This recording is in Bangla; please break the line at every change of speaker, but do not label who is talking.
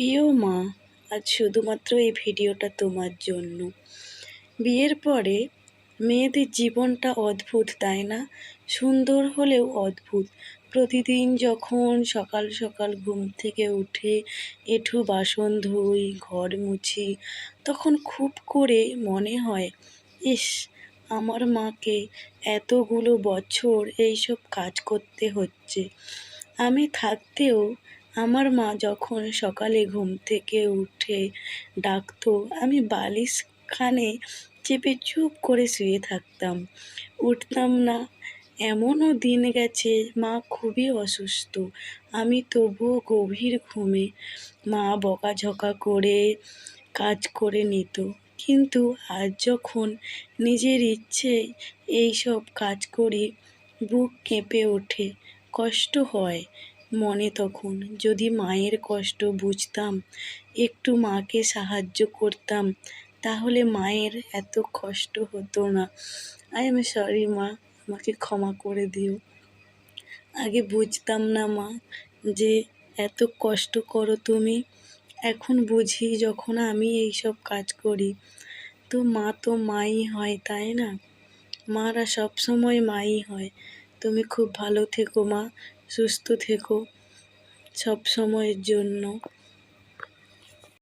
প্রিয় মা, আজ শুধুমাত্র এই ভিডিওটা তোমার জন্য। বিয়ের পরে মেয়েদের জীবনটা অদ্ভুত, তাই না? সুন্দর হলেও অদ্ভুত। প্রতিদিন যখন সকাল সকাল ঘুম থেকে উঠে এঁঠো বাসন ধুই, ঘর মুছি, তখন খুব করে মনে হয়, ইস, আমার মাকে এতগুলো বছর এইসব কাজ করতে হচ্ছে। আমি থাকতেও আমার মা যখন সকালে ঘুম থেকে উঠে ডাকতো, আমি বালিশখানে চেপে চুপ করে শুয়ে থাকতাম, উঠতাম না। এমনও দিন গেছে মা খুবই অসুস্থ, আমি তবুও গভীর ঘুমে। মা বকাঝকা করে কাজ করে নিত, কিন্তু আজ যখন নিজের ইচ্ছে এই সব কাজ করি, বুক কেঁপে ওঠে, কষ্ট হয় মনে তখন। যদি মায়ের কষ্ট বুঝতাম, একটু মাকে সাহায্য করতাম, তাহলে মায়ের এত কষ্ট হতো না। আই এম সরি মা, আমাকে ক্ষমা করে দিও। আগে বুঝতাম না মা যে এত কষ্ট করো তুমি, এখন বুঝি যখন আমি এইসব কাজ করি। তো মা তো মাই হয়, তাই না? মারা সব সময় মাই হয়। তুমি খুব ভালো থেকো মা, সুস্থ থেকো সব সময়ের জন্য।